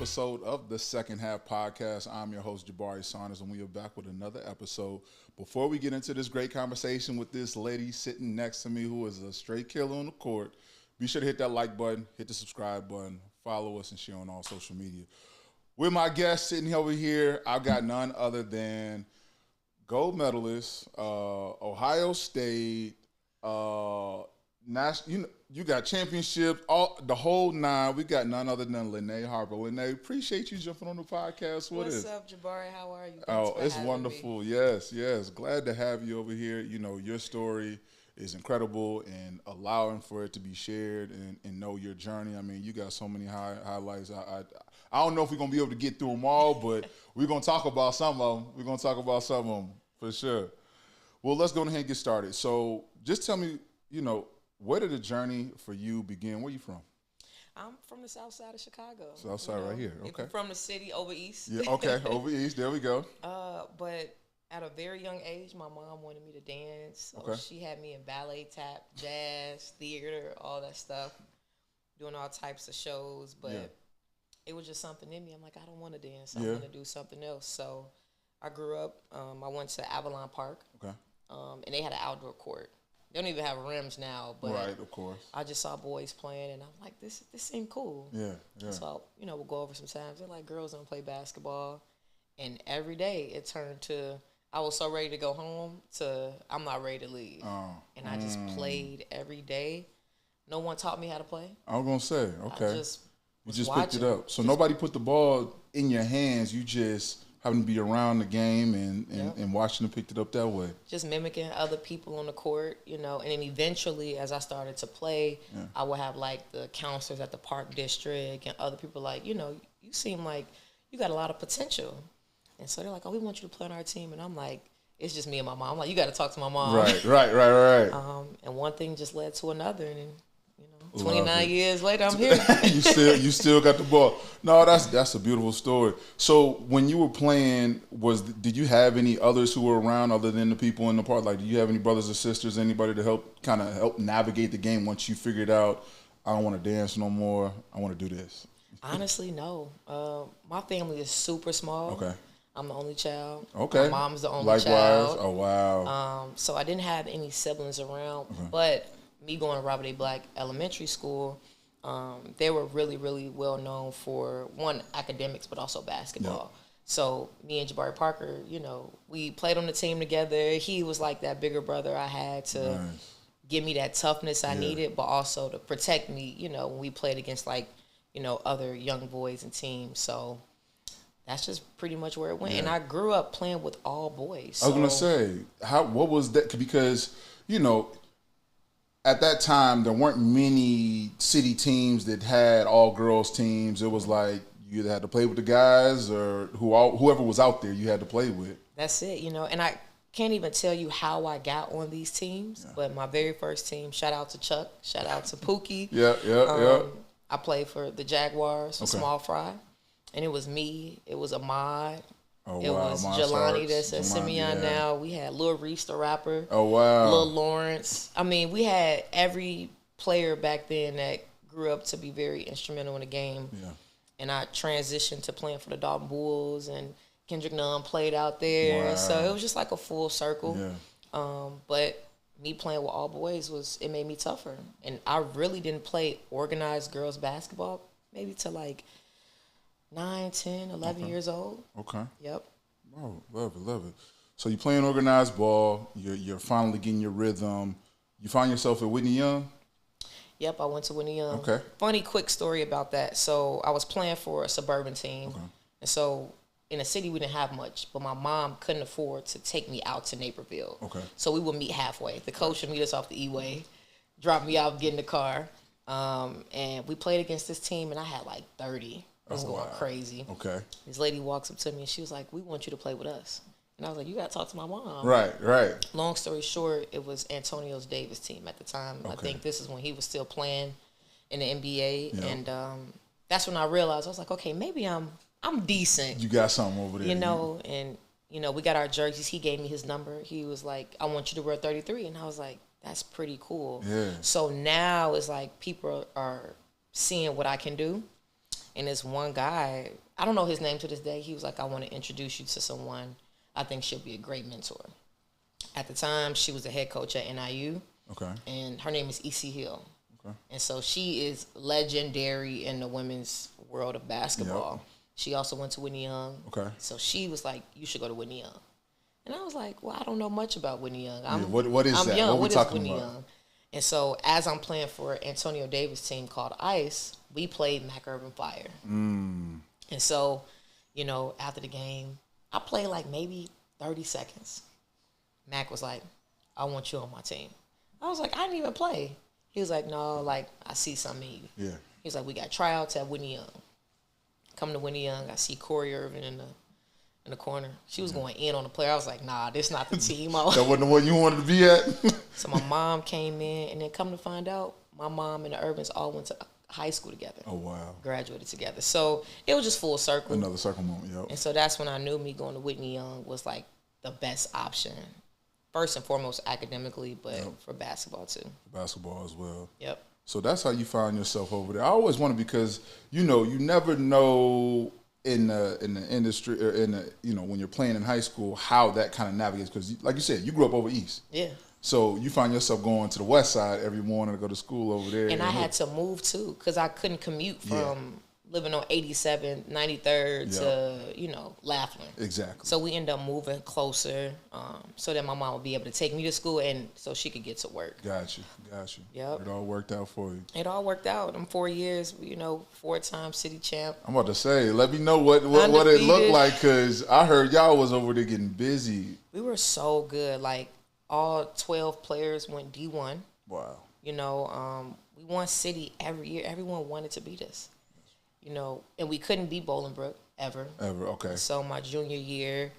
episode of the Second Half Podcast. I'm your host, Jabari Saunders, and we are back with another episode. Before we get into this great conversation with this lady sitting next to me who is a straight killer on the court, be sure to hit that like button, hit the subscribe button, follow us, and share on all social media. With my guest sitting over here, I've got none other than gold medalist, Ohio State, you got championships, the whole nine. We got none other than Linnae Harper. Linnae, appreciate you jumping on the podcast with us. What's up, Jabari? How are you? It's wonderful. Me. Yes. Glad to have you over here. You know, your story is incredible, and allowing for it to be shared and know your journey. I mean, you got so many highlights. I don't know if we're going to be able to get through them all, but we're going to talk about some of them. For sure. Well, let's go ahead and get started. So just tell me, where did the journey for you begin? Where are you from? I'm from the south side of Chicago. South side right here, okay. If you're from the city, over east. Yeah, okay, over east, there we go. But at a very young age, my mom wanted me to dance. So She had me in ballet, tap, jazz, theater, all that stuff, doing all types of shows. But it was just something in me. I'm like, I don't want to dance. I want to do something else. So I grew up. I went to Avalon Park. Okay. And they had an outdoor court. They don't even have rims now, but right, of course. I just saw boys playing, and I'm like, this seemed cool. Yeah. So, we'll go over sometimes. They're like, girls don't play basketball. And every day it turned to, I was so ready to go home to, I'm not ready to leave. And I just played every day. No one taught me how to play. I was going to say, okay. You just picked it up. So nobody put the ball in your hands. You just having to be around the game and watching them picked it up that way. Just mimicking other people on the court, and then eventually as I started to play, I would have like the counselors at the park district and other people like, you seem like you got a lot of potential. And so they're like, oh, we want you to play on our team. And I'm like, it's just me and my mom. I'm like, you got to talk to my mom. Right. And one thing just led to another. And 29 years later, I'm here. you still got the ball. No, that's a beautiful story. So when you were playing, did you have any others who were around other than the people in the park? Like, do you have any brothers or sisters, anybody to help navigate the game once you figured out, I don't want to dance no more, I want to do this? Honestly, no. My family is super small. Okay. I'm the only child. Okay. My mom's the only Likewise. child. Oh, wow. So I didn't have any siblings around, but me going to Robert A. Black Elementary School, they were really, really well known for, one, academics, but also basketball. Yep. So me and Jabari Parker, we played on the team together. He was like that bigger brother I had to give me that toughness I needed, but also to protect me, when we played against other young boys and teams. So that's just pretty much where it went. And I grew up playing with all boys. So. I was going to say, what was that? Because, at that time, there weren't many city teams that had all-girls teams. It was like you either had to play with the guys or whoever was out there you had to play with. That's it, And I can't even tell you how I got on these teams, but my very first team, shout out to Chuck, shout out to Pookie. Yeah. I played for the Jaguars, for Small Fry, and it was me. It was Ahmad. It was Jelani that's at Simeon now. We had Lil Reese, the rapper. Oh, wow. Lil Lawrence. I mean, we had every player back then that grew up to be very instrumental in the game. Yeah. And I transitioned to playing for the Dalton Bulls, and Kendrick Nunn played out there. Wow. So it was just like a full circle. Yeah. But me playing with all boys, it made me tougher. And I really didn't play organized girls basketball maybe till like 9, 10, 11 years old. Okay. Yep. Oh, love it. So you're playing organized ball. You're finally getting your rhythm. You find yourself at Whitney Young? Yep, I went to Whitney Young. Okay. Funny quick story about that. So I was playing for a suburban team. Okay. And so in the city we didn't have much, but my mom couldn't afford to take me out to Naperville. Okay. So we would meet halfway. The coach would meet us off the E-way, drop me out, get in the car. And we played against this team, and I had like 30. I was going crazy. Okay. This lady walks up to me and she was like, we want you to play with us. And I was like, you got to talk to my mom. Right. Long story short, it was Antonio Davis' team at the time. Okay. I think this is when he was still playing in the NBA. Yep. And that's when I realized, I was like, okay, maybe I'm decent. You got something over there. And, we got our jerseys. He gave me his number. He was like, I want you to wear 33. And I was like, that's pretty cool. Yeah. So now it's like people are seeing what I can do. And this one guy, I don't know his name to this day. He was like, I want to introduce you to someone. I think she'll be a great mentor. At the time, she was the head coach at NIU. Okay. And her name is E.C. Hill. Okay. And so she is legendary in the women's world of basketball. Yep. She also went to Whitney Young. Okay. So she was like, you should go to Whitney Young. And I was like, well, I don't know much about Whitney Young. What is I'm that? young. What is talking Whitney about? Young? And so as I'm playing for Antonio Davis' team called ICE, we played Mac Urban Fire. And so, you know, after the game, I played like maybe 30 seconds. Mac was like, I want you on my team. I was like, I didn't even play. He was like, no, like, I see something in you. Yeah. He was like, we got tryouts at Whitney Young. Come to Whitney Young, I see Corey Irvin in the corner. She was going in on the player. I was like, nah, this not the team. That wasn't the one you wanted to be at? So my mom came in, and then come to find out, my mom and the Urbans all went to high school together. Oh, wow. Graduated together. So it was just full circle. Another circle moment, yep. And so that's when I knew me going to Whitney Young was like the best option. First and foremost academically, but for basketball too. Basketball as well. Yep. So that's how you find yourself over there. I always wonder because, you know, you never know in the industry or when you're playing in high school how that kind of navigates, because like you said, you grew up over east. Yeah. So you find yourself going to the west side every morning to go to school over there. And I had to move too because I couldn't commute from living on 87th, 93rd to, Laughlin. Exactly. So we ended up moving closer so that my mom would be able to take me to school and so she could get to work. Got you. Yep. It all worked out for you. It all worked out. In 4 years, 4-time city champ. I'm about to say, let me know what it looked like, because I heard y'all was over there getting busy. We were so good. Like, all 12 players went D1. Wow. We won city every year. Everyone wanted to beat us. And we couldn't beat Bolingbrook ever. Okay. So my junior year,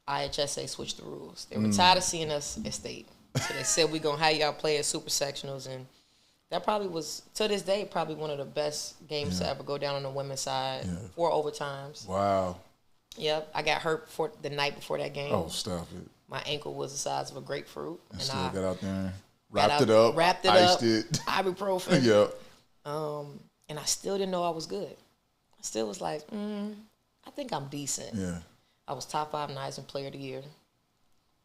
IHSA switched the rules. They were tired of seeing us at state. So they said, we're going to have y'all play at super sectionals. And that probably was, to this day, probably one of the best games to ever go down on the women's side. 4 overtimes. Wow. Yep. I got hurt the night before that game. Oh, stop it. My ankle was the size of a grapefruit. And still got out there and wrapped it up, iced it. Ibuprofen. Yep. And I still didn't know I was good. I still was like, I think I'm decent. Yeah. I was top 5 Eisner Player of the Year.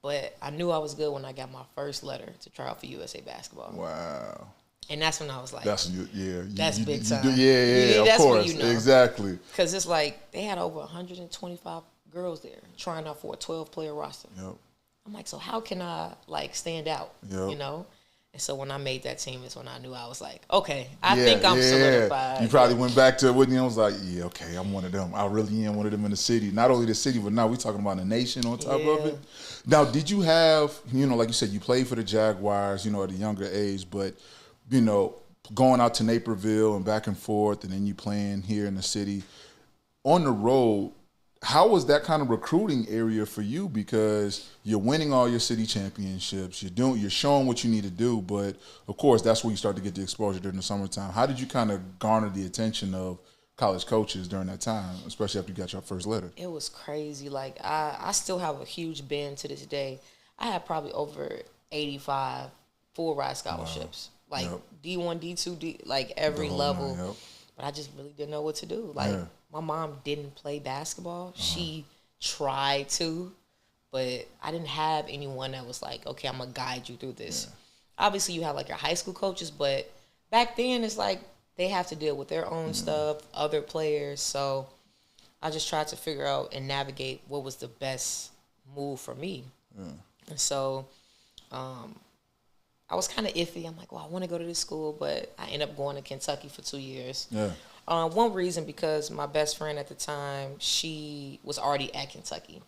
But I knew I was good when I got my first letter to try out for USA Basketball. Wow. And that's when I was like, that's big time. Yeah, that's of course. When you know. Exactly. Because it's like they had over 125 girls there trying out for a 12-player roster. Yep. I'm like, so how can I, stand out, Yep. And so when I made that team is when I knew I was like, okay, I think I'm solidified. You probably went back to Whitney and was like, yeah, okay, I'm one of them. I really am one of them in the city. Not only the city, but now we're talking about the nation on top of it. Now, did you have, like you said, you played for the Jaguars, at a younger age, but, going out to Naperville and back and forth, and then you playing here in the city, on the road, how was that kind of recruiting area for you? Because you're winning all your city championships, you're showing what you need to do, but of course that's where you start to get the exposure during the summertime. How did you kind of garner the attention of college coaches during that time, especially after you got your first letter? It was crazy. Like I still have a huge bend to this day. I had probably over 85 full ride scholarships, like D1, D2, like every level. But I just really didn't know what to do. Like. My mom didn't play basketball. She tried to, but I didn't have anyone that was like, okay, I'm going to guide you through this. Obviously, you have like your high school coaches, but back then it's like they have to deal with their own stuff, other players. So I just tried to figure out and navigate what was the best move for me. And so I was kind of iffy. I'm like, well, I want to go to this school, but I ended up going to Kentucky for 2 years. One reason, because my best friend at the time, she was already at Kentucky.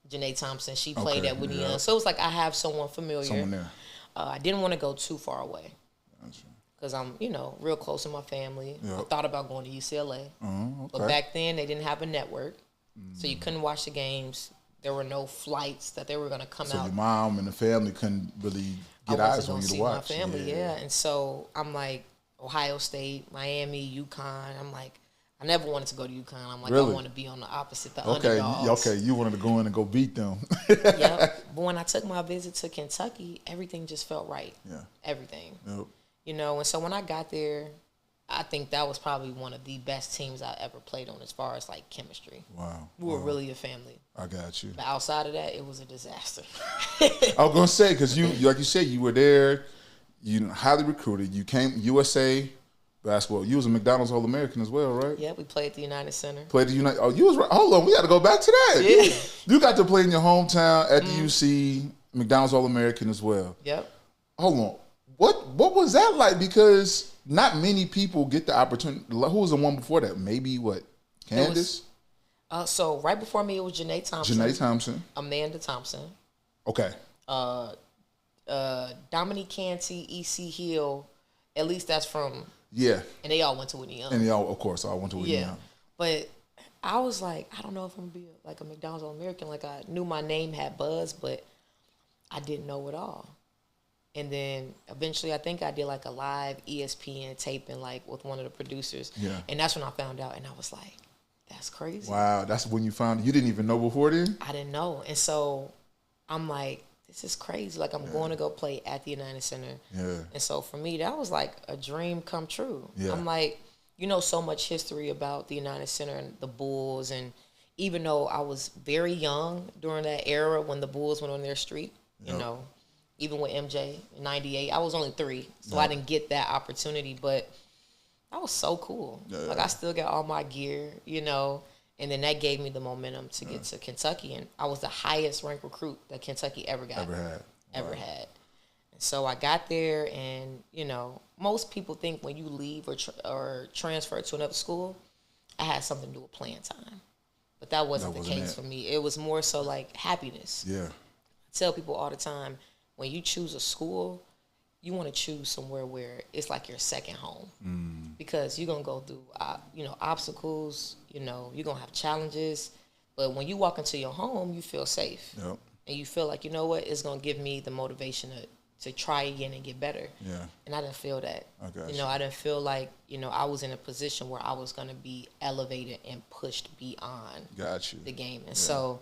Janae Thompson, she played at Whitney Young. So it was like I have someone familiar. Someone there. I didn't want to go too far away because I'm, real close to my family. I thought about going to UCLA. But back then, they didn't have a network. So you couldn't watch the games. There were no flights that they were going to come out. So your mom and the family couldn't really get eyes on you to watch. My family, And so I'm like, Ohio State, Miami, UConn. I'm like, I never wanted to go to UConn. I'm like, I want to be on the opposite, the underdogs. Okay, you wanted to go in and go beat them. Yep. But when I took my visit to Kentucky, everything just felt right. Yeah. Everything. Yep. And so when I got there, I think that was probably one of the best teams I ever played on as far as like chemistry. Wow. We were really a family. I got you. But outside of that, it was a disaster. I was gonna say, because you, like you said, you were there, you highly recruited. You came USA basketball. You was a McDonald's All American as well, right? Yeah, we played at the United Center. Played at the United. Oh, you was right. Hold on, we got to go back to that. Yeah. You got to play in your hometown at the UC McDonald's All American as well. Yep. Hold on, what was that like? Because not many people get the opportunity. Who was the one before that? Maybe what? Candace. So right before me, it was Janae Thompson. Janae Thompson. Amanda Thompson. Okay. Dominique Canty, E.C. Hill. At least that's from. Yeah. And they all went to Whitney Young. And they all, of course, all went to Whitney Young. But I was like, I don't know if I'm gonna be like a McDonald's All American. Like I knew my name had buzz, but I didn't know it all. And then eventually, I think I did like a live ESPN taping, like with one of the producers. Yeah. And that's when I found out, and I was like, "That's crazy." Wow, that's when you found. You didn't even know before then. I didn't know, and so I'm like, "This is crazy." Like I'm going to go play at the United Center. Yeah. And so for me, that was like a dream come true. Yeah. I'm like, so much history about the United Center and the Bulls, and even though I was very young during that era when the Bulls went on their streak, even with MJ in '98, I was only 3, so I didn't get that opportunity. But that was so cool. Yeah. Like I still got all my gear, and then that gave me the momentum to get to Kentucky, and I was the highest ranked recruit that Kentucky ever got, ever had. And so I got there, and most people think when you leave or transfer to another school, I had something to do with playing time, but that wasn't the case for me. It was more so like happiness. Yeah, I tell people all the time, when you choose a school, you want to choose somewhere where it's like your second home, because you're gonna go through, obstacles. You're gonna have challenges, but when you walk into your home, you feel safe, and you feel like it's gonna give me the motivation to try again and get better. Yeah, and I didn't feel that. Okay, I didn't feel like I was in a position where I was gonna be elevated and pushed beyond the game, and so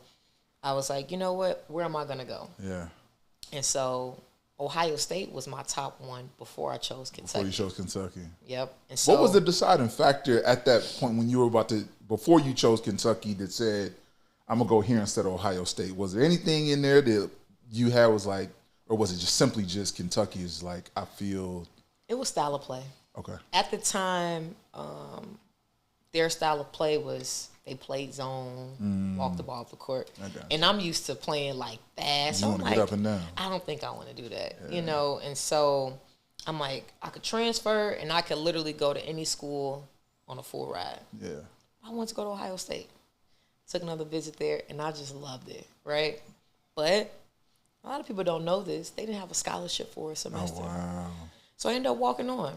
I was like, where am I gonna go? Yeah. And so Ohio State was my top one before I chose Kentucky. Before you chose Kentucky. Yep. And so, what was the deciding factor at that point when you were before you chose Kentucky that said, I'm going to go here instead of Ohio State? Was there anything in there that you had was like, or was it just simply just Kentucky is like, I feel? It was style of play. Okay. At the time, their style of play was they played zone, walk the ball off the court. And I'm used to playing like fast. You want to get up and down. I don't think I want to do that, And so I'm like, I could transfer and I could literally go to any school on a full ride. Yeah. I wanted to go to Ohio State. Took another visit there, and I just loved it, right? But a lot of people don't know this. They didn't have a scholarship for a semester. Oh, wow. So I ended up walking on.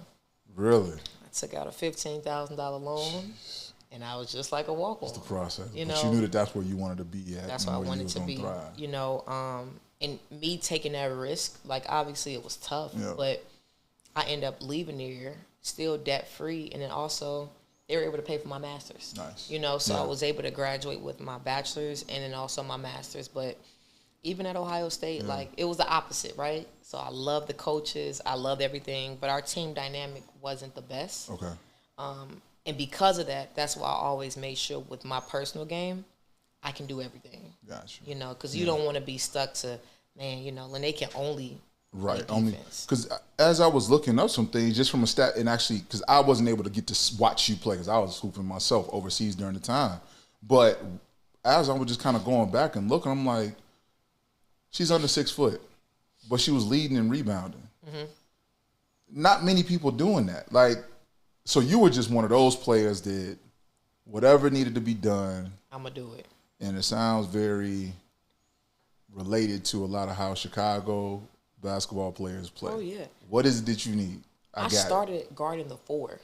Really? I took out a $15,000 loan. Jeez. And I was just like a walk-on. That's the process. But you knew that's where you wanted to be at. That's where I wanted to be. And me taking that risk, like obviously it was tough, but I ended up leaving there still debt-free, and then also they were able to pay for my master's. Nice. So I was able to graduate with my bachelor's and then also my master's. But even at Ohio State, like it was the opposite, right? So I loved the coaches, I loved everything, but our team dynamic wasn't the best. Okay. And because of that, that's why I always made sure with my personal game, I can do everything. Gotcha. Because you don't want to be stuck to, Linnae can only right. Only because as I was looking up some things just from a stat, and actually because I wasn't able to get to watch you play because I was hooping myself overseas during the time. But as I was just kind of going back and looking, I'm like, she's under 6 foot, but she was leading and rebounding. Mm-hmm. Not many people doing that. Like. So you were just one of those players that whatever needed to be done, I'm going to do it. And it sounds very related to a lot of how Chicago basketball players play. Oh, yeah. What is it that you need? I started guarding the 4.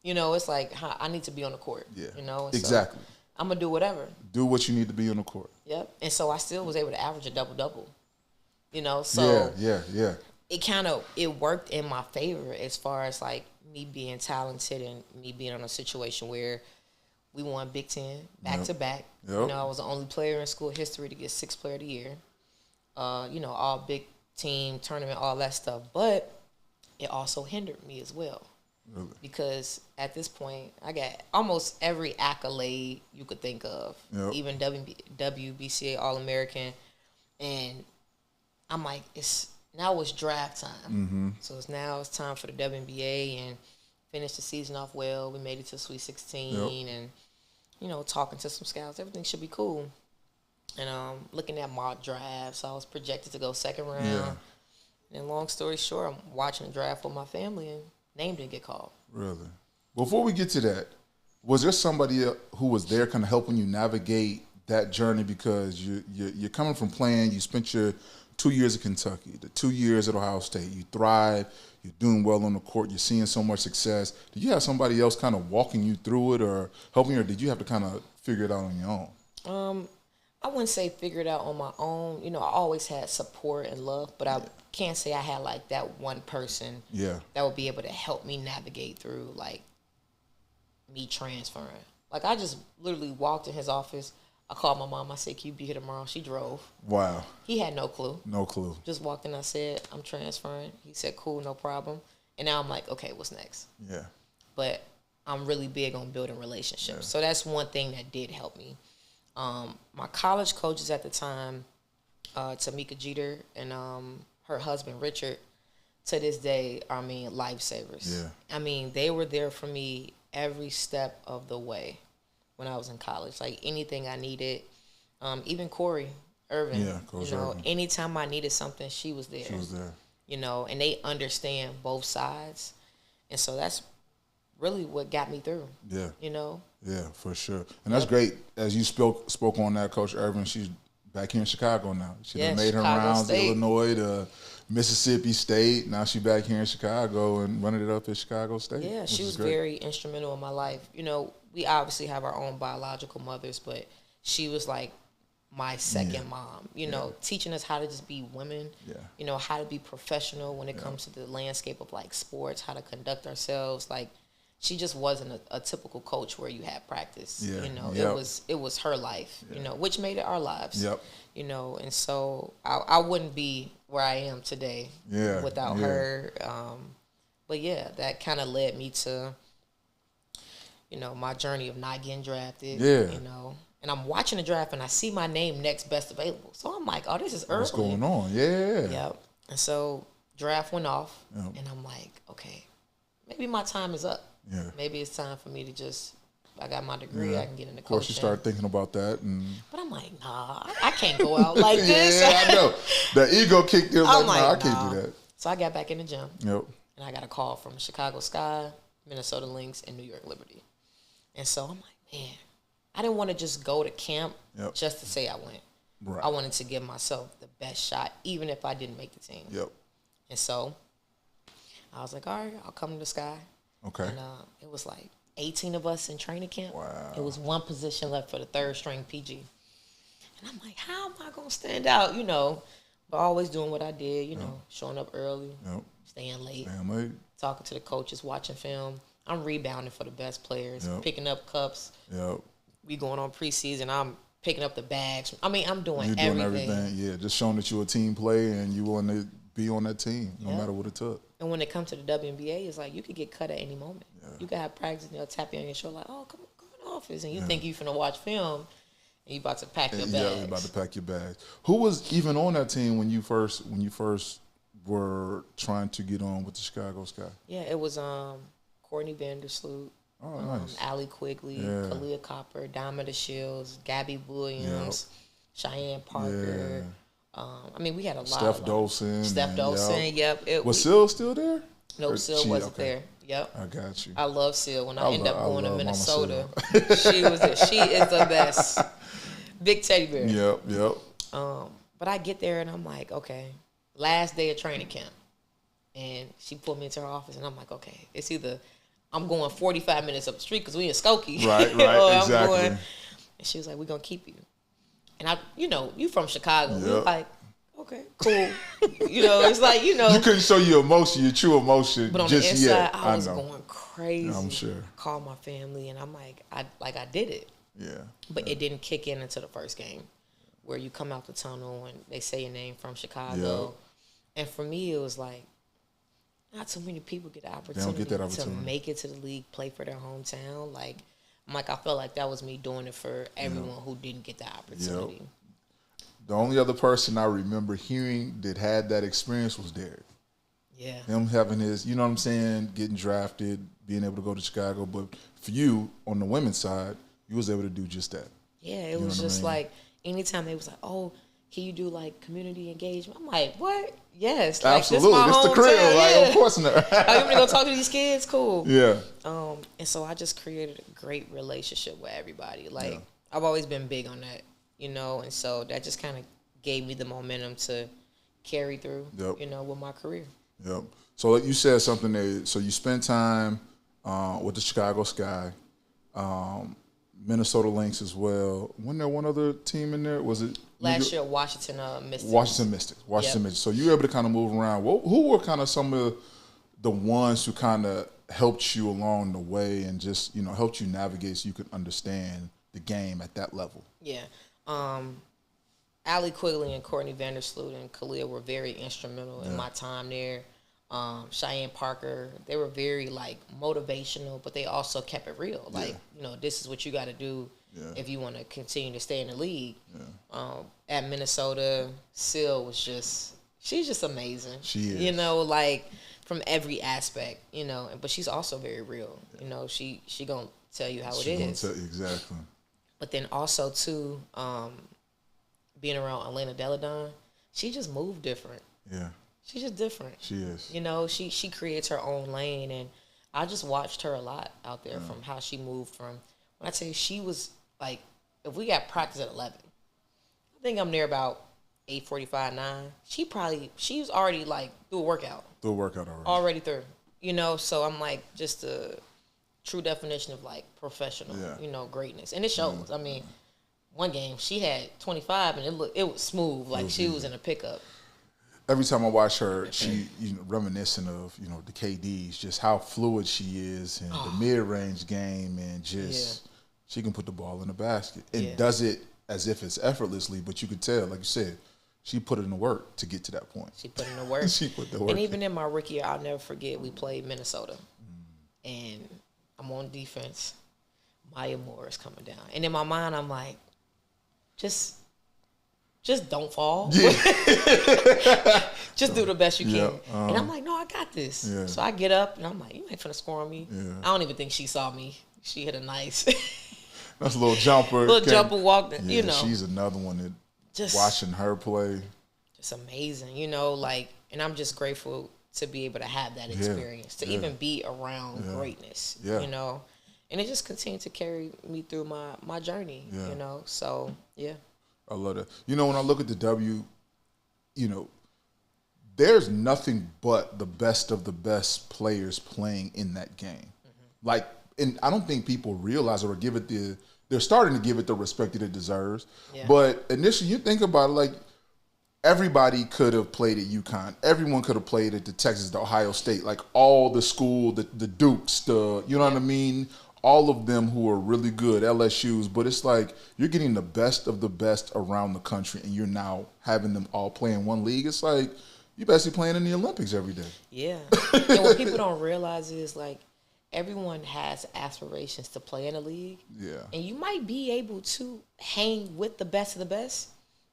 It's like I need to be on the court. Yeah. Exactly. So I'm going to do whatever. Do what you need to be on the court. Yep. And so I still was able to average a double-double. So yeah. It worked in my favor as far as like me being talented and me being in a situation where we won Big Ten back to back. Yep. I was the only player in school history to get 6th Player of the Year. All big team tournament, all that stuff. But it also hindered me as well. Really? Because at this point, I got almost every accolade you could think of, even WBCA All-American, and I'm like, now it's draft time. So it's time for the WNBA, and finish the season off well. We made it to Sweet 16, and talking to some scouts, everything should be cool. And looking at mock drafts, I was projected to go second round. Yeah. And long story short, I'm watching the draft with my family, and name didn't get called. Really? Before we get to that, was there somebody who was there kind of helping you navigate that journey? Because you're coming from playing, you spent your 2 years at Kentucky, the 2 years at Ohio State, you thrive, you're doing well on the court, you're seeing so much success. Did you have somebody else kind of walking you through it or helping you, or did you have to kind of figure it out on your own? I wouldn't say figure it out on my own. I always had support and love, but I can't say I had like that one person that would be able to help me navigate through like me transferring. Like I just literally walked in his office. I called my mom. I said, "Can you be here tomorrow?" She drove. Wow. He had no clue. No clue. Just walked in. I said, "I'm transferring." He said, "Cool, no problem." And now I'm like, "Okay, what's next?" Yeah. But I'm really big on building relationships. Yeah. So that's one thing that did help me. My college coaches at the time, Tamika Jeter and her husband Richard, to this day, are lifesavers. Yeah. They were there for me every step of the way when I was in college. Like anything I needed, even Corey Irvin. Yeah, Coach Irvin. Anytime I needed something, she was there. She was there. And they understand both sides, and so that's really what got me through. Yeah. Yeah, for sure. And that's great. As you spoke on that, Coach Irvin, she's back here in Chicago now. She made her Chicago rounds to State. Illinois, to Mississippi State. Now she's back here in Chicago and running it up at Chicago State. Yeah, she was very instrumental in my life. We obviously have our own biological mothers, but she was like my second mom, teaching us how to just be women, how to be professional when it comes to the landscape of like sports, how to conduct ourselves. Like, she just wasn't a typical coach where you had practice. It was her life, which made it our lives. And so I wouldn't be where I am today without her. But that kind of led me to, my journey of not getting drafted. And I'm watching the draft and I see my name next best available. So I'm like, oh, this is early. What's going on? Yeah. Yep. And so draft went off and I'm like, okay, maybe my time is up. Yeah. Maybe it's time for me to I got my degree, I can get into coaching. Of course, you start thinking about that. But I'm like, nah, I can't go out like this. Yeah, I know. The ego kicked in. I'm like, nah, I can't do that. So I got back in the gym. Yep. And I got a call from Chicago Sky, Minnesota Lynx, and New York Liberty. And so I'm like, man, I didn't want to just go to camp just to say I went. Right. I wanted to give myself the best shot, even if I didn't make the team. Yep. And so I was like, all right, I'll come to the Sky. Okay. And it was like 18 of us in training camp. Wow. It was one position left for the third string PG. And I'm like, how am I going to stand out, But always doing what I did, showing up early, staying late, talking to the coaches, watching film. I'm rebounding for the best players, picking up cups. We going on preseason. I'm picking up the bags. I'm doing everything. You're doing everything, yeah. Just showing that you're a team player and you want to be on that team no matter what it took. And when it comes to the WNBA, it's like you could get cut at any moment. You could have practice and they'll tap you on your shoulder like, oh, come in the office. And you think you're finna watch film and you about to pack your bags. Yeah, you're about to pack your bags. Who was even on that team when you first were trying to get on with the Chicago Sky? Yeah, it was Courtney Vandersloot, nice. Allie Quigley, Kalia Copper, Diamond Shields, Gabby Williams, Cheyenne Parker. We had a lot. Steph Dolson. Was Syl still there? No, Syl wasn't there. Yep. I got you. I love Syl. When I ended up going to Minnesota, she was there. She is the best. Big teddy bear. Yep. But I get there and I'm like, okay, last day of training camp. And she pulled me into her office and I'm like, okay, it's either I'm going 45 minutes up the street because we in Skokie. Right, exactly. And she was like, we're going to keep you. And you from Chicago. We were like, okay, cool. It's like, You couldn't show your emotion, your true emotion but on just the inside, yet. I was going crazy. I'm sure. I called my family and I'm like, I did it. Yeah. But it didn't kick in until the first game where you come out the tunnel and they say your name from Chicago. And for me, it was like, not too many people get the They don't get that opportunity to opportunity. make it to the league, play for their hometown. Like, I felt like that was me doing it for everyone who didn't get that opportunity. Yep. The only other person I remember hearing that had that experience was Derek. Yeah. Him having his, you know what I'm saying, getting drafted, being able to go to Chicago. But for you, on the women's side, you was able to do just that. Yeah, it was just like, anytime they was like, oh, can you do like community engagement? I'm like, what? Yes. Like, Absolutely. This It's the crib. hometown. Like, Yeah. of course not. Oh, you want me to go talk to these kids? Cool. Yeah. And so I just created a great relationship with everybody. Like, I've always been big on that, and so that just kind of gave me the momentum to carry through, with my career. Yep. So you said something there. So you spent time with the Chicago Sky, Minnesota Lynx as well. Wasn't there one other team in there? Was it last year? Washington Mystics. Washington Mystics. So you were able to kind of move around. Who were kind of some of the ones who kind of helped you along the way and just helped you navigate so you could understand the game at that level? Yeah. Allie Quigley and Courtney Vandersloot and Khalil were very instrumental in my time there. Cheyenne Parker, they were very like motivational, but they also kept it real. Like, this is what you got to do if you want to continue to stay in the league. At Minnesota, Syl was she's just amazing. She is. Like from every aspect, but she's also very real. She gonna tell you how it is. Exactly. But then also too, being around Elena Deladon, she just moved different. Yeah. She's just different. She is. She creates her own lane, and I just watched her a lot out there from how she moved from. When I tell you, she was like, if we got practice at 11, I think I'm there about 8:45, 9. She was already like through a workout. Through a workout already. Already through. So I'm like just a true definition of like professional, greatness, and it shows. I mean, one game she had 25, and it was smooth, like she was in a pickup. Every time I watch her, she reminiscent of the KDs, just how fluid she is, and the mid-range game, and just she can put the ball in the basket and does it as if it's effortlessly. But you could tell, like you said, she put in the work to get to that point. She put in the work. She put the work. And even in my rookie year, I'll never forget, we played Minnesota, and I'm on defense. Maya Moore is coming down, and in my mind, I'm like, just don't fall. Yeah. Just do the best you can. And I'm like, no, I got this. Yeah. So I get up, and I'm like, you ain't finna score on me. Yeah. I don't even think she saw me. She hit a nice. That's a little jumper. Jumper walk. She's another one that just watching her play. Just amazing, and I'm just grateful to be able to have that experience, to even be around greatness, And it just continued to carry me through my journey, So, yeah. I love that. When I look at the W, there's nothing but the best of the best players playing in that game. Mm-hmm. Like, and I don't think people realize or give it they're starting to give it the respect that it deserves. Yeah. But initially, you think about it, like, everybody could have played at UConn. Everyone could have played at the Texas, the Ohio State, like all the school, the Dukes, what I mean? All of them who are really good, LSU's, but it's like you're getting the best of the best around the country, and you're now having them all play in one league. It's like you're basically playing in the Olympics every day. Yeah. And what people don't realize is, like, everyone has aspirations to play in a league. Yeah. And you might be able to hang with the best of the best,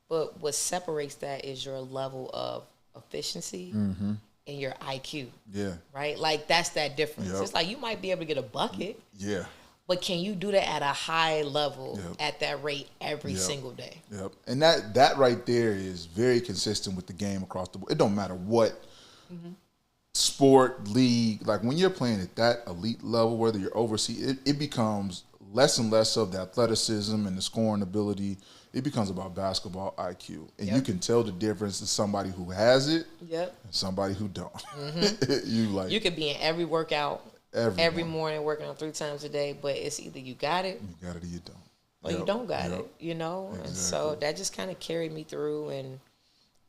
but what separates that is your level of efficiency and your IQ. Yeah. Right? Like, that's that difference. Yep. It's like you might be able to get a bucket. Yeah. But can you do that at a high level at that rate every single day? Yep. And that right there is very consistent with the game across the board. It don't matter what sport, league. Like, when you're playing at that elite level, whether you're overseas, it becomes less and less of the athleticism and the scoring ability. It becomes about basketball IQ. And you can tell the difference to somebody who has it and somebody who don't. Mm-hmm. You could be in every workout every morning, working on 3 times a day, but it's either you got it or you don't. Or you don't got it, Exactly. And so that just kind of carried me through. And,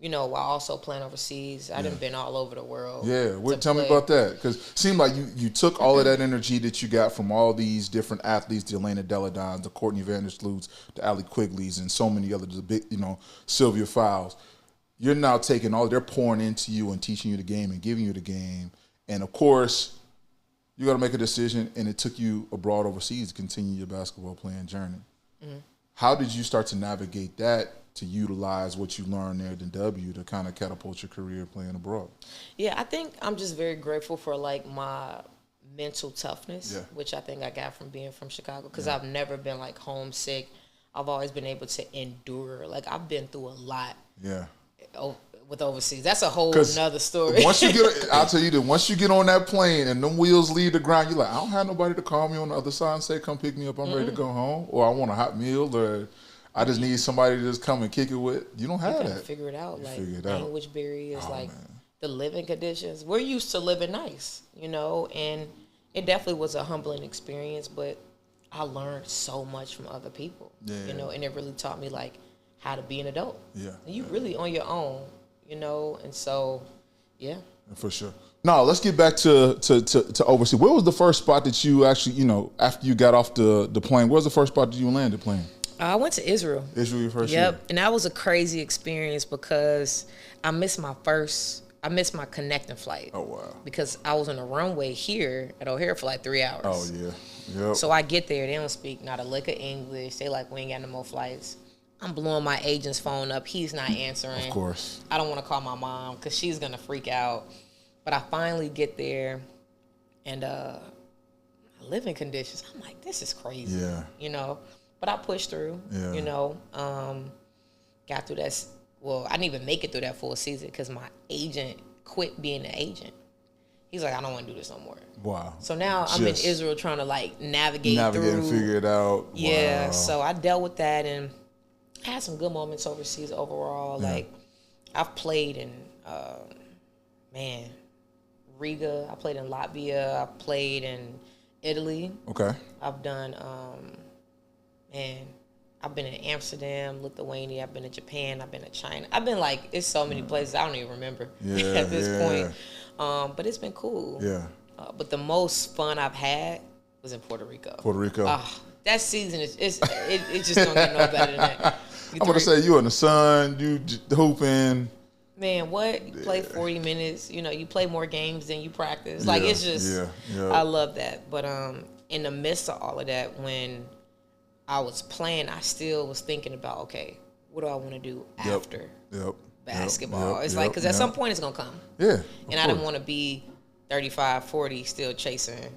while also playing overseas, I done been all over the world. Yeah, tell me about that. Because it seemed like you took all of that energy that you got from all these different athletes, the Elena Deladons, the Courtney Vandersloots, the Allie Quigleys, and so many others, the big, Sylvia Fowles. You're now taking they're pouring into you and teaching you the game and giving you the game. And of course, you got to make a decision, and it took you abroad overseas to continue your basketball playing journey. Mm-hmm. How did you start to navigate that to utilize what you learned there at W to kind of catapult your career playing abroad? Yeah, I think I'm just very grateful for like my mental toughness, which I think I got from being from Chicago, because I've never been like homesick. I've always been able to endure. Like I've been through a lot. Yeah. With overseas, that's a whole nother story. Once you get, I'll tell you that once you get on that plane and them wheels leave the ground, you're like, I don't have nobody to call me on the other side and say, come pick me up, I'm ready to go home, or I want a hot meal, or I just need somebody to just come and kick it with. You don't have that. Figure it out. Like language barriers, the living conditions. We're used to living nice, you know, and it definitely was a humbling experience, but I learned so much from other people, you know, and it really taught me like how to be an adult. Yeah. And you really on your own. You know, and so, for sure. Now let's get back to overseas. Where was the first spot that you actually, you know, after you got off the plane? Where was the first spot that you landed playing? I went to Israel. Israel, your first year? And that was a crazy experience because I missed my connecting flight. Oh wow! Because I was on the runway here at O'Hare for like 3 hours. Oh yeah. Yep. So I get there, they don't speak not a lick of English. They like, we ain't got no more flights. I'm blowing my agent's phone up. He's not answering. Of course. I don't want to call my mom because she's going to freak out. But I finally get there, and living conditions, I'm like, this is crazy. Yeah. You know? But I pushed through, you know. Got through that. Well, I didn't even make it through that full season because my agent quit being an agent. He's like, I don't want to do this no more. Wow. So now I'm in Israel trying to, like, navigate through. And figure it out. Yeah. Wow. So I dealt with that, and I had some good moments overseas overall. Yeah. Like, I've played in, Riga. I played in Latvia. I played in Italy. Okay. I've done, I've been in Amsterdam, Lithuania. I've been in Japan. I've been to China. I've been, like, it's so many places I don't even remember at this point. But it's been cool. Yeah. But the most fun I've had was in Puerto Rico. Puerto Rico. That season it just don't get no better than that. I'm gonna say you in the sun, you hooping. Man, what? You play 40 minutes. You know, you play more games than you practice. Like it's just, I love that. But in the midst of all of that, when I was playing, I still was thinking about, okay, what do I want to do after basketball? It's like, because at some point it's gonna come. Yeah. And I didn't want to be 35, 40 still chasing,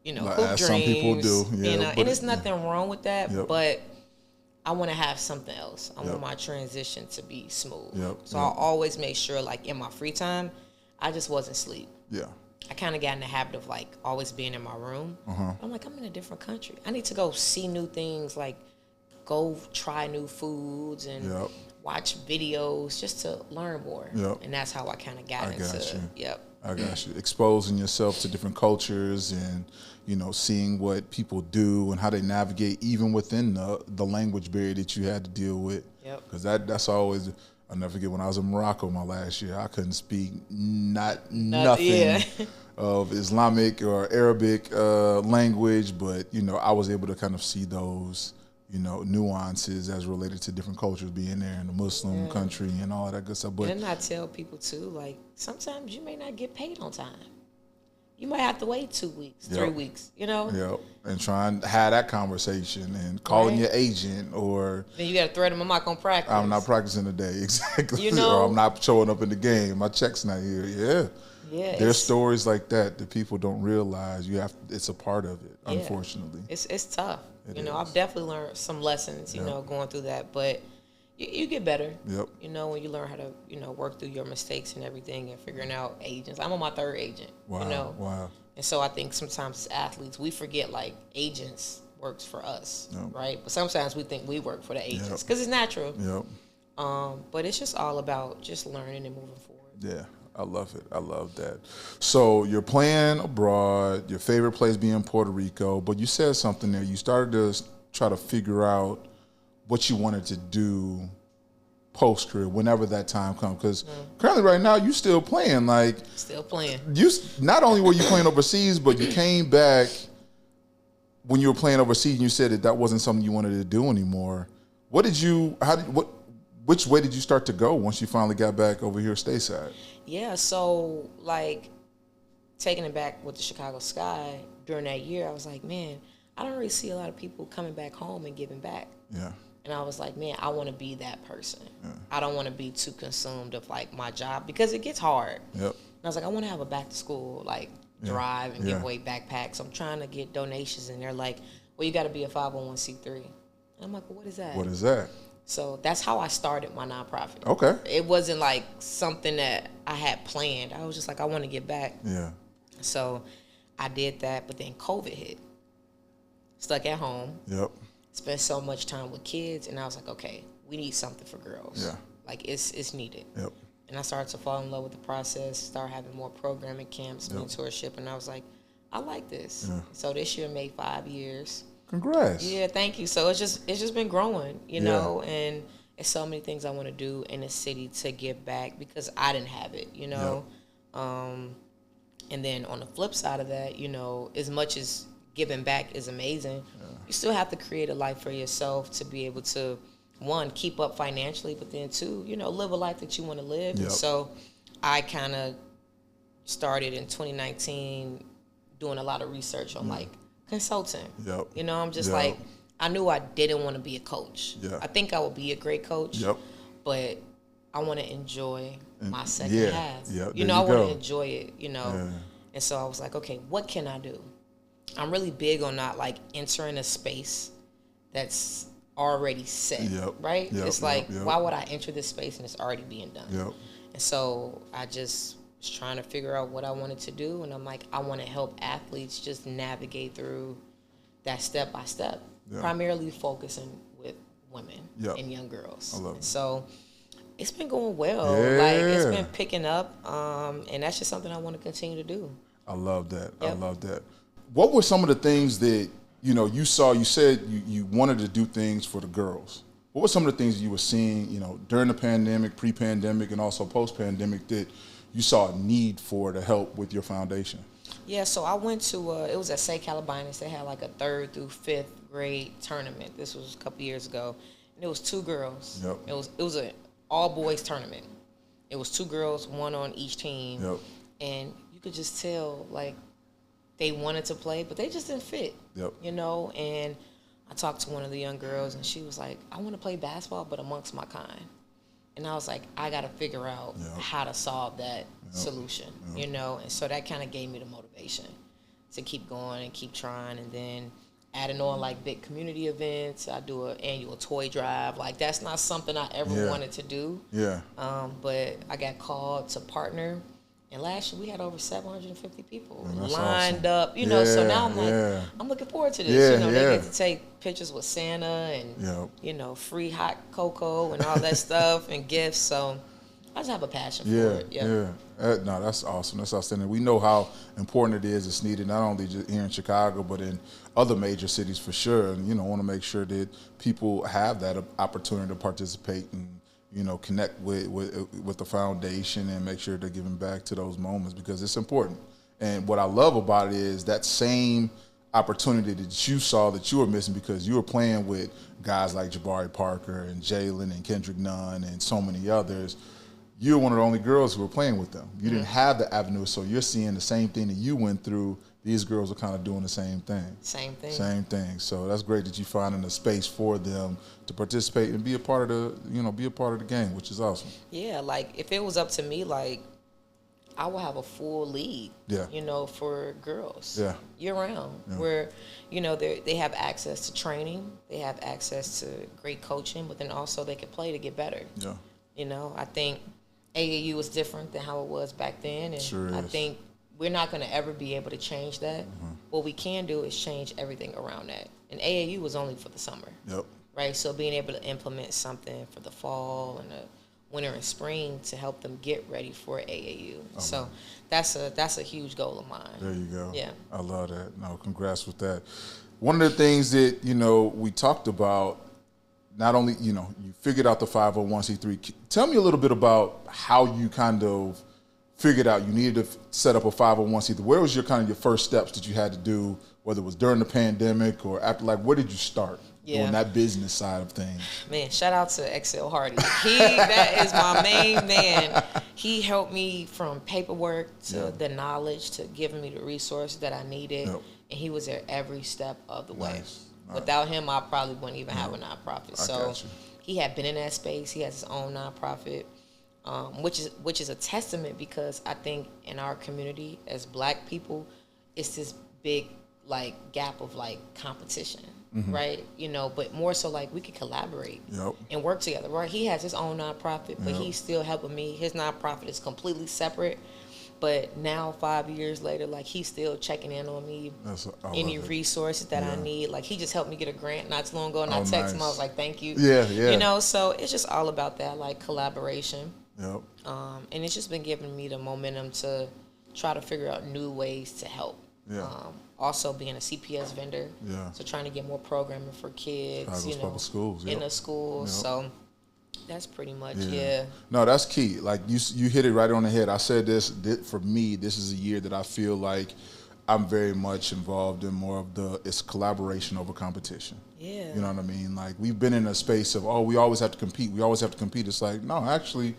you know, hoop dreams. Some people do. Yeah, you know, and there's nothing wrong with that, but I want to have something else. I want my transition to be smooth. So I always make sure, like, in my free time, I just wasn't asleep. Yeah. I kind of got in the habit of, like, always being in my room. I'm like, I'm in a different country. I need to go see new things, like go try new foods and watch videos just to learn more. And that's how I kind of got into it. I got you. Exposing yourself to different cultures and, you know, seeing what people do and how they navigate even within the language barrier that you had to deal with. Because that's always, I'll never forget when I was in Morocco my last year, I couldn't speak nothing of Islamic or Arabic language, but, you know, I was able to kind of see those, you know, nuances as related to different cultures being there in a Muslim country and all of that good stuff. But and I tell people too, like, sometimes you may not get paid on time. You might have to wait 2 weeks, 3 weeks, you know? And try and have that conversation and calling your agent or... Then you got to threaten them, I'm not going to practice. I'm not practicing today, exactly. You know? Or I'm not showing up in the game. My check's not here. There's stories like that people don't realize. It's a part of it, unfortunately. It's tough. You know, I've definitely learned some lessons, you know, going through that. But you get better, you know, when you learn how to, you know, work through your mistakes and everything and figuring out agents. I'm on my third agent, you know. Wow. And so I think sometimes as athletes, we forget, like, agents works for us, right? But sometimes we think we work for the agents because it's natural. But it's just all about just learning and moving forward. Yeah. I love it. I love that. So you're playing abroad, your favorite place being Puerto Rico, but you said something there. You started to try to figure out what you wanted to do post-career, whenever that time comes. Because currently right now, you still playing. Like, still playing. You not only were you playing overseas, but you came back when you were playing overseas and you said that wasn't something you wanted to do anymore. Which way did you start to go once you finally got back over here stateside? Yeah, so, like, taking it back with the Chicago Sky, during that year, I was like, man, I don't really see a lot of people coming back home and giving back. Yeah. And I was like, man, I want to be that person. Yeah. I don't want to be too consumed of like my job because it gets hard. Yep. And I was like, I want to have a back to school like drive and give away backpacks. I'm trying to get donations, and they're like, well, you got to be a 501c3. And I'm like, well, what is that? What is that? So that's how I started my nonprofit. Okay. It wasn't like something that I had planned. I was just like, I want to get back. Yeah. So I did that, but then COVID hit. Stuck at home. Yep. Spent so much time with kids, and I was like, okay, we need something for girls. Yeah. Like it's needed. Yep. And I started to fall in love with the process, start having more programming camps, mentorship, and I was like, I like this. Yeah. So this year made 5 years. Congrats. Yeah, thank you. So it's just been growing, you know, and it's so many things I want to do in the city to give back because I didn't have it, you know. Yep. And then on the flip side of that, you know, as much as giving back is amazing, you still have to create a life for yourself to be able to, one, keep up financially, but then two, you know, live a life that you want to live. Yep. And so I kind of started in 2019 doing a lot of research on like consulting. Yep. You know, I'm just like, I knew I didn't want to be a coach. Yep. I think I would be a great coach, but I want to enjoy my second half. Yep. You know, I want to enjoy it, you know. Yeah. And so I was like, okay, what can I do? I'm really big on not like entering a space that's already set, right? It's like, why would I enter this space and it's already being done? And so I just was trying to figure out what I wanted to do, and I'm like, I want to help athletes just navigate through that step by step, primarily focusing with women and young girls. I love it. So it's been going well. Like it's been picking up, and that's just something I want to continue to do. I love that. I love that. What were some of the things that, you know, you saw? You said you wanted to do things for the girls. What were some of the things you were seeing, you know, during the pandemic, pre-pandemic, and also post-pandemic that you saw a need for to help with your foundation? Yeah, so I went to, it was at St. Calabanis. They had like a 3rd through 5th grade tournament. This was a couple years ago. And it was 2 girls. Yep. It was an all-boys tournament. It was 2 girls, 1 on each team. Yep. And you could just tell, like, they wanted to play, but they just didn't fit, you know? And I talked to one of the young girls, and she was like, I want to play basketball, but amongst my kind. And I was like, I got to figure out how to solve that solution, you know? And so that kind of gave me the motivation to keep going and keep trying. And then adding on, like, big community events. I do an annual toy drive. Like, that's not something I ever wanted to do. Yeah. But I got called to partner. And last year we had over 750 people lined up, you know. So now I'm like, I'm looking forward to this. You know, they get to take pictures with Santa and you know, free hot cocoa and all that stuff and gifts. So I just have a passion for it. No, that's awesome. That's outstanding. We know how important it is. It's needed not only just here in Chicago, but in other major cities for sure. And, you know, want to make sure that people have that opportunity to participate and, you know, connect with the foundation and make sure they're giving back to those moments because it's important. And what I love about it is that same opportunity that you saw that you were missing because you were playing with guys like Jabari Parker and Jalen and Kendrick Nunn and so many others. You're one of the only girls who were playing with them. You didn't have the avenue, so you're seeing the same thing that you went through. These girls are kind of doing the same thing. Same thing. So that's great that you finding a space for them to participate and be a part of the game, which is awesome. Yeah, like if it was up to me, like I would have a full league, you know, for girls year round where, you know, they have access to training, they have access to great coaching, but then also they can play to get better. Yeah. You know, I think AAU is different than how it was back then, and I think we're not going to ever be able to change that. What we can do is change everything around that. And AAU was only for the summer. Yep. Right? So being able to implement something for the fall and the winter and spring to help them get ready for AAU. So that's a huge goal of mine. There you go. Yeah. I love that. No, congrats with that. One of the things that, you know, we talked about, not only, you know, you figured out the 501c3. Tell me a little bit about how you kind of figured out you needed to set up a 501c3. Where was your first steps that you had to do whether it was during the pandemic or after, like, where did you start doing that business side of things? Man, shout out to Excel Hardy. That is my main man. He helped me from paperwork to the knowledge to giving me the resources that I needed. And he was there every step of the way. Without him, I probably wouldn't even have a nonprofit. So he had been in that space. He has his own nonprofit, which is a testament, because I think in our community as Black people, it's this big like gap of like competition. Right, you know, but more so like we could collaborate and work together. Right, he has his own nonprofit, but he's still helping me. His nonprofit is completely separate, but now 5 years later, like he's still checking in on me. Any resources that I need. Like he just helped me get a grant not too long ago, and I texted him. I was like, "Thank you." You know, so it's just all about that like collaboration. And it's just been giving me the momentum to try to figure out new ways to help. Also being a CPS vendor, so trying to get more programming for kids, you know, public schools, in the schools. So that's pretty much No, that's key. Like you hit it right on the head. I said this for me. This is a year that I feel like I'm very much involved in more of it's collaboration over competition. You know what I mean? Like we've been in a space of we always have to compete. We always have to compete. It's like no, actually.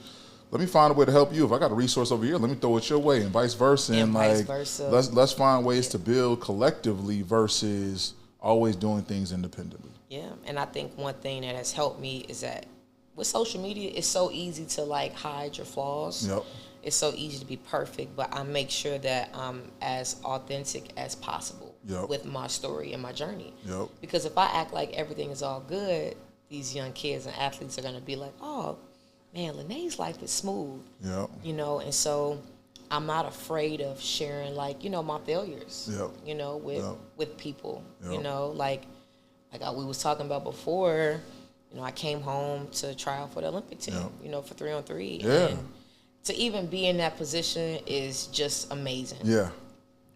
Let me find a way to help you. If I got a resource over here, let me throw it your way, and vice versa. And like, let's find ways to build collectively versus always doing things independently. Yeah, and I think one thing that has helped me is that with social media, it's so easy to like hide your flaws. It's so easy to be perfect, but I make sure that I'm as authentic as possible with my story and my journey. Because if I act like everything is all good, these young kids and athletes are going to be like, oh, man, Linnae's life is smooth. You know, and so I'm not afraid of sharing, like, you know, my failures, you know, with people, you know, like we was talking about before, you know, I came home to try out for the Olympic team, you know, for 3-on-3. And to even be in that position is just amazing.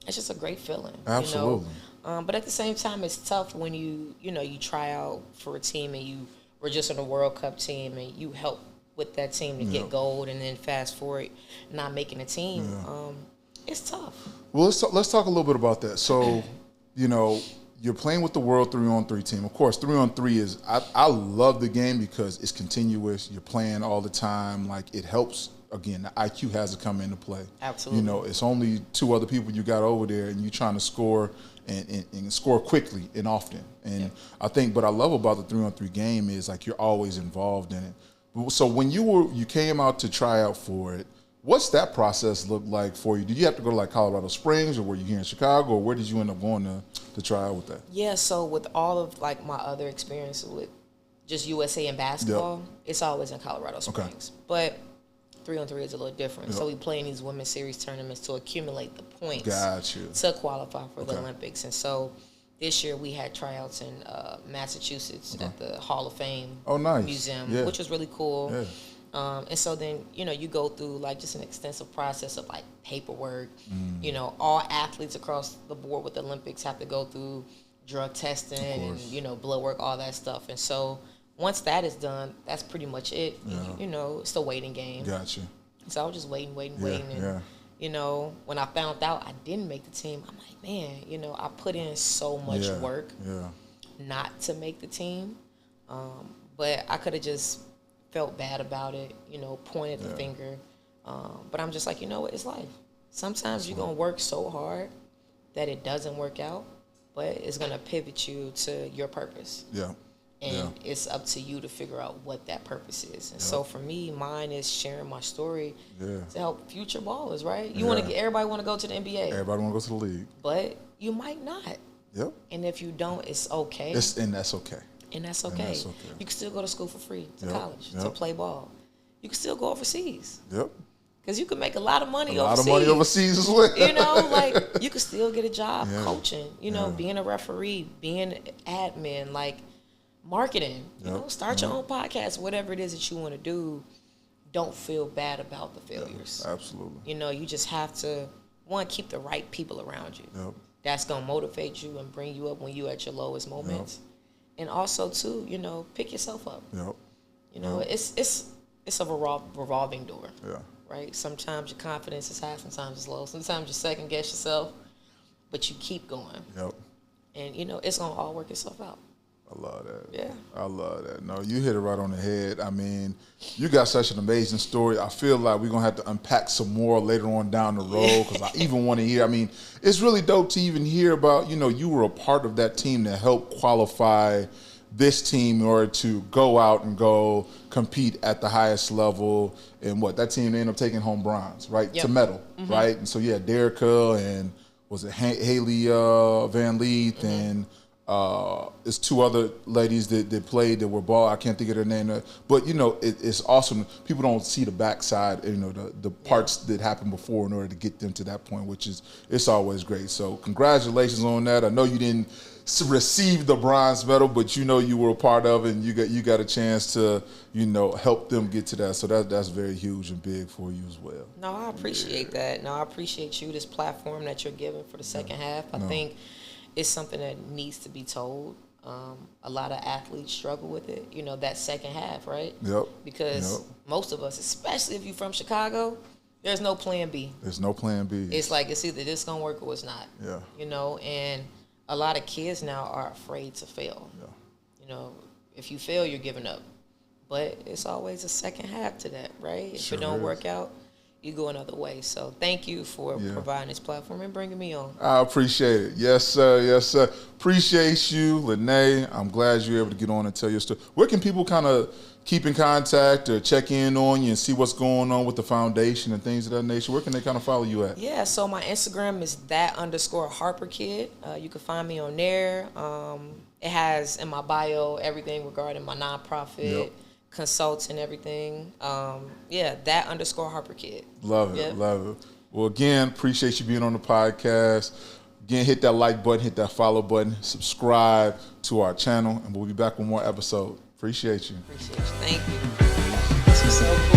It's just a great feeling. Absolutely. You know? But at the same time, it's tough when you try out for a team and you were just on a World Cup team and you help with that team to get gold, and then fast forward not making a team. It's tough. Well, let's talk a little bit about that. So, you know, you're playing with the World 3-on-3 team. Of course, 3-on-3 is I love the game because it's continuous. You're playing all the time. Like it helps. Again, the IQ has to come into play. Absolutely. You know, it's only 2 other people you got over there, and you're trying to score and score quickly and often. And I think what I love about the 3-on-3 game is like you're always involved in it. So when you came out to try out for it, what's that process look like for you? Did you have to go to like Colorado Springs, or were you here in Chicago, or where did you end up going to try out with that? Yeah, so with all of like my other experiences with just USA and basketball, it's always in Colorado Springs. But 3-on-3 is a little different. So we play in these women's series tournaments to accumulate the points to qualify for the Olympics. And so this year we had tryouts in Massachusetts at the Hall of Fame Museum, which was really cool. And so then, you know, you go through like just an extensive process of like paperwork. You know, all athletes across the board with the Olympics have to go through drug testing and, you know, blood work, all that stuff. And so once that is done, that's pretty much it. You know, it's the waiting game. So I was just waiting. And, you know, when I found out I didn't make the team, I'm like, man, you know, I put in so much work not to make the team. But I could have just felt bad about it, you know, pointed the finger. But I'm just like, you know what, it's life. Sometimes you're going to work so hard that it doesn't work out, but it's going to pivot you to your purpose. And it's up to you to figure out what that purpose is. And so for me, mine is sharing my story to help future ballers, right? You want to everybody want to go to the NBA. Everybody want to go to the league. But you might not. And if you don't, it's okay. And that's okay. And that's okay. You can still go to school for free, to college, to play ball. You can still go overseas. Because you can make a lot of money overseas. A lot of money overseas as well. You know, like you can still get a job coaching, you know, being a referee, being admin, like marketing, you know, start your own podcast, whatever it is that you want to do. Don't feel bad about the failures. Absolutely. You know, you just have to, one, keep the right people around you. That's going to motivate you and bring you up when you're at your lowest moments. And also, too, you know, pick yourself up. You know, it's a revolving door. Right? Sometimes your confidence is high, sometimes it's low. Sometimes you second guess yourself, but you keep going. and it's gonna all work itself out. I love that. Yeah. I love that. No, you hit it right on the head. I mean, you got such an amazing story. I feel like we're going to have to unpack some more later on down the road because I even want to hear. I mean, it's really dope to even hear about, you were a part of that team that helped qualify this team in order to go out and go compete at the highest level. And that team ended up taking home bronze, right? Yep. To medal, right? And so, yeah, Derica and was it Haley Van Leeth and it's two other ladies that played that were ball. I can't think of their name, but it's awesome. People don't see the backside, the parts that happened before in order to get them to that point, which it's always great. So congratulations on that. I know you didn't receive the bronze medal, but you were a part of it, and you got a chance to help them get to that. So that's very huge and big for you as well. No, I appreciate that. No, I appreciate you, this platform that you're giving for the second half. I think it's something that needs to be told. A lot of athletes struggle with it, that second half, right? Yep. Because most of us, especially if you're from Chicago, there's no plan B. There's no plan B. It's like it's either this going to work or it's not. Yeah. And a lot of kids now are afraid to fail. Yeah. If you fail, you're giving up. But it's always a second half to that, right? If Sure it don't is. work out, you go another way. So thank you for providing this platform and bringing me on. I appreciate it. Yes, sir. Yes, sir. Appreciate you, Linnae. I'm glad you're able to get on and tell your story. Where can people kind of keep in contact or check in on you and see what's going on with the foundation and things of that nature? Where can they kind of follow you at? Yeah, so my Instagram is _Harper Kid. You can find me on there. It has in my bio everything regarding my nonprofit. Consults and everything. _Harper Kid. Love it, love it. Well, again, appreciate you being on the podcast. Again, hit that like button, hit that follow button, subscribe to our channel, and we'll be back with more episodes. Appreciate you. Appreciate you. Thank you. This is so cool.